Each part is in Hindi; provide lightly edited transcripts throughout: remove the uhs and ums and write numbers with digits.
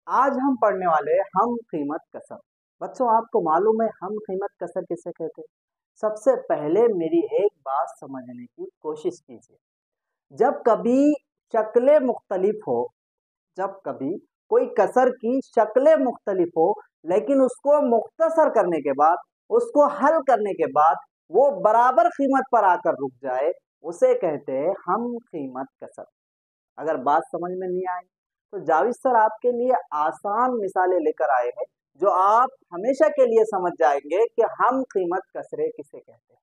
आज हम पढ़ने वाले हैं हम कीमत कसर। बच्चों, आपको मालूम है हम कीमत कसर किसे कहते हैं? सबसे पहले मेरी एक बात समझने की कोशिश कीजिए। जब कभी शक्लें मुख्तलिफ हो, जब कभी कोई कसर की शक्लें मुख्तलिफ हो, लेकिन उसको मुख्तसर करने के बाद, उसको हल करने के बाद वो बराबर कीमत पर आकर रुक जाए, उसे कहते हैं हम कीमत कसर। अगर बात समझ में नहीं आई तो जावेद सर आपके लिए आसान मिसालें लेकर आए हैं, जो आप हमेशा के लिए समझ जाएंगे कि हम कीमत कसरे किसे कहते हैं।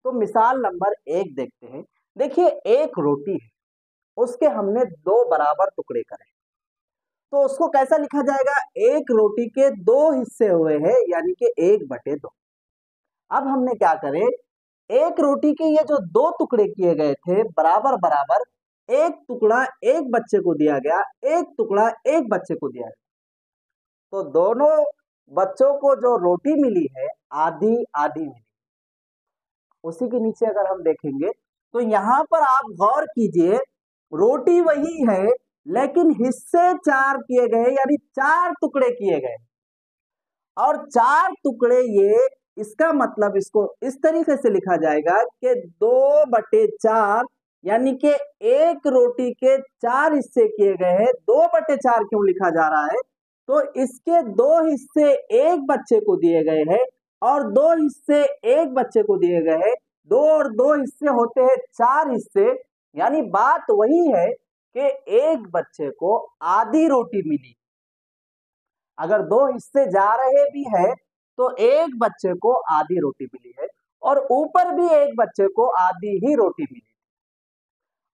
तो मिसाल नंबर 1 देखते हैं। देखिए, एक रोटी है, उसके हमने दो बराबर टुकड़े करे, तो उसको कैसा लिखा जाएगा? एक रोटी के दो हिस्से हुए हैं, यानी कि 1/2। अब हमने क्या करे, एक रोटी के ये जो दो टुकड़े किए गए थे बराबर बराबर, एक टुकड़ा एक बच्चे को दिया गया, एक टुकड़ा एक बच्चे को दिया गया, तो दोनों बच्चों को जो रोटी मिली है आधी आधी मिली। उसी के नीचे अगर हम देखेंगे तो यहां पर आप गौर कीजिए, रोटी वही है लेकिन हिस्से चार किए गए, यानी चार टुकड़े किए गए। और चार टुकड़े ये, इसका मतलब इसको इस तरीके से लिखा जाएगा कि 2/4, यानी कि एक रोटी के चार हिस्से किए गए हैं। 2/4 क्यों लिखा जा रहा है? तो इसके दो हिस्से एक बच्चे को दिए गए हैं और दो हिस्से एक बच्चे को दिए गए हैं। दो और दो हिस्से होते हैं चार हिस्से, यानी बात वही है कि एक बच्चे को आधी रोटी मिली। अगर दो हिस्से जा रहे भी है तो एक बच्चे को आधी रोटी मिली है, और ऊपर भी एक बच्चे को आधी ही रोटी मिली।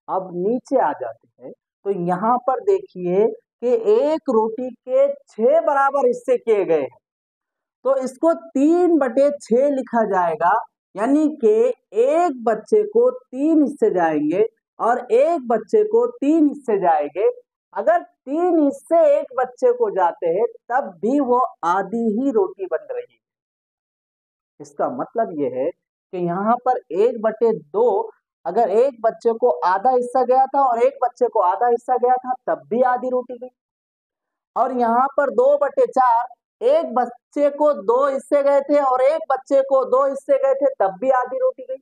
अब नीचे आ जाते हैं तो यहां पर देखिए कि एक रोटी के 6 बराबर हिस्से किए गए हैं, तो इसको 3/6 लिखा जाएगा, यानी कि एक बच्चे को 3 हिस्से जाएंगे और एक बच्चे को 3 हिस्से जाएंगे। अगर 3 हिस्से एक बच्चे को जाते हैं तब भी वो आधी ही रोटी बन रही है। इसका मतलब यह है कि यहाँ पर 1/2, अगर एक बच्चे को आधा हिस्सा गया था और एक बच्चे को आधा हिस्सा गया था तब भी आधी रोटी गई। और यहाँ पर 2/4, एक बच्चे को दो हिस्से गए थे और एक बच्चे को दो हिस्से गए थे तब भी आधी रोटी गई।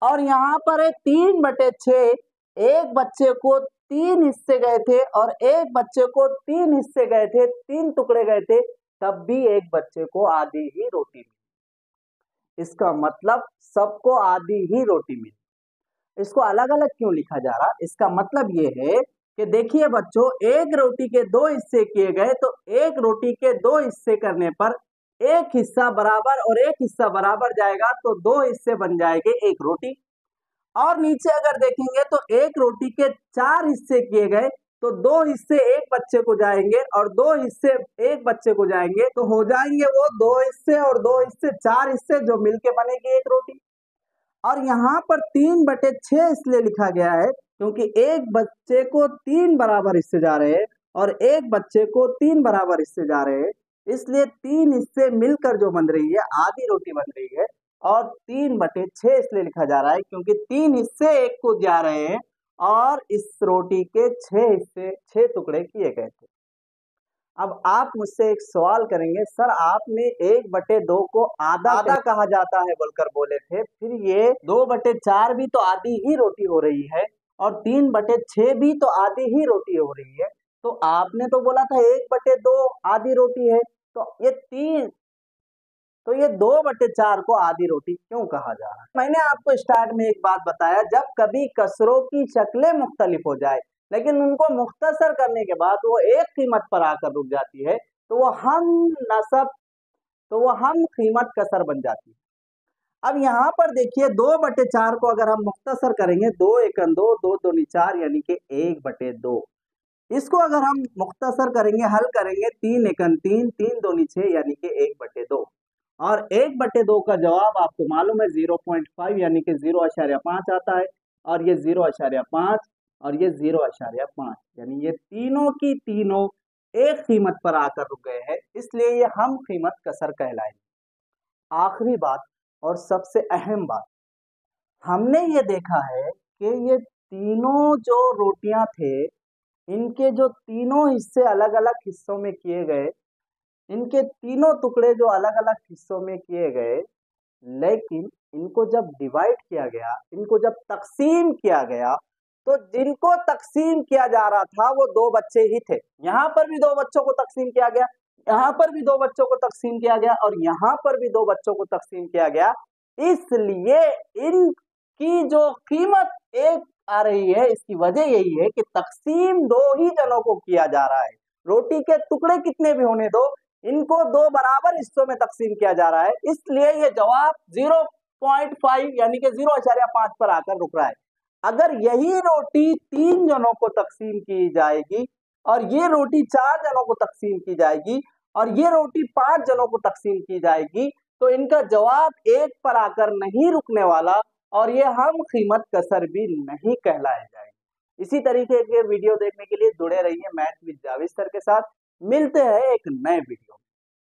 और यहाँ पर है 3/6, एक बच्चे को तीन हिस्से गए थे और एक बच्चे को तीन हिस्से गए थे, तीन टुकड़े गए थे, तब भी एक बच्चे को आधी ही रोटी मिली। इसका मतलब सबको आधी ही रोटी मिली। इसको अलग अलग क्यों लिखा जा रहा? इसका मतलब ये है कि देखिए बच्चों, एक रोटी के दो हिस्से किए गए, तो एक रोटी के दो हिस्से करने पर एक हिस्सा बराबर और एक हिस्सा बराबर जाएगा, तो दो हिस्से बन जाएंगे एक रोटी। और नीचे अगर देखेंगे तो एक रोटी के चार हिस्से किए गए, तो दो हिस्से एक बच्चे को जाएंगे और दो हिस्से एक बच्चे को जाएंगे, तो हो जाएंगे वो दो हिस्से और दो हिस्से चार हिस्से, जो मिलके बनेगी एक रोटी। और यहाँ पर 3/6 इसलिए लिखा गया है क्योंकि एक बच्चे को तीन बराबर हिस्से जा रहे हैं और एक बच्चे को तीन बराबर हिस्से जा रहे हैं, इसलिए तीन हिस्से मिलकर जो बन रही है आधी रोटी बन रही है। और 3/6 इसलिए लिखा जा रहा है क्योंकि तीन हिस्से एक को जा रहे हैं और इस रोटी के 6 हिस्से, 6 टुकड़े किए गए थे। अब आप मुझसे एक सवाल करेंगे, सर आपने 1/2 को आधा आधा कहा जाता है बोलकर बोले थे, फिर ये 2/4 भी तो आधी ही रोटी हो रही है और 3/6 भी तो आधी ही रोटी हो रही है, तो आपने तो बोला था 1/2 आधी रोटी है, तो ये 2/4 को आधी रोटी क्यों कहा जा रहा है? मैंने आपको स्टार्ट में एक बात बताया, जब कभी कसरों की शक्लें मुख्तलिफ हो जाए लेकिन उनको मुख्तसर करने के बाद वो एक कीमत पर आकर रुक जाती है, तो वो हम कीमत कसर बन जाती है। अब यहाँ पर देखिए 2/4 को अगर हम मुख्तसर करेंगे, 2 एकन 2, 2 दूनी 4, यानी कि 1/2। इसको अगर हम मुख्तसर करेंगे, हल करेंगे, 3 एकन 3, 3 दूनी 6, यानी कि 1/2। और 1/2 का जवाब आपको मालूम है 0.5, यानी कि 0.5 आता है। और ये 0.5 और ये 0.5, यानी ये तीनों की तीनों एक कीमत पर आकर रुक गए हैं, इसलिए ये हम कीमत कसर कहलाएंगे। आखिरी बात और सबसे अहम बात, हमने ये देखा है कि ये तीनों जो रोटियां थे, इनके जो तीनों हिस्से अलग अलग हिस्सों में किए गए, इनके तीनों टुकड़े जो अलग अलग हिस्सों में किए गए, लेकिन इनको जब डिवाइड किया गया, इनको जब तकसीम किया गया, तो जिनको तकसीम किया जा रहा था वो दो बच्चे ही थे। यहाँ पर भी दो बच्चों को तकसीम किया गया, यहाँ पर भी दो बच्चों को तकसीम किया गया, और यहाँ पर भी दो बच्चों को तकसीम किया गया। इसलिए इनकी जो कीमत एक आ रही है, इसकी वजह यही है कि तकसीम दो ही जनों को किया जा रहा है। रोटी के टुकड़े कितने भी होने दो, इनको दो बराबर हिस्सों में तकसीम किया जा रहा है, इसलिए ये जवाब 0.5 यानी कि 0.5 पर आकर रुक रहा है। अगर यही रोटी 3 जनों को तकसीम की जाएगी, और ये रोटी 4 जनों को तकसीम की जाएगी, और ये रोटी 5 जनों को तकसीम की जाएगी, तो इनका जवाब 1 पर आकर नहीं रुकने वाला, और ये हम कीमत कसर भी नहीं कहलाए जाएंगे। इसी तरीके के वीडियो देखने के लिए जुड़े रहिए मैथ विद जावेद सर के साथ। मिलते हैं एक नए वीडियो।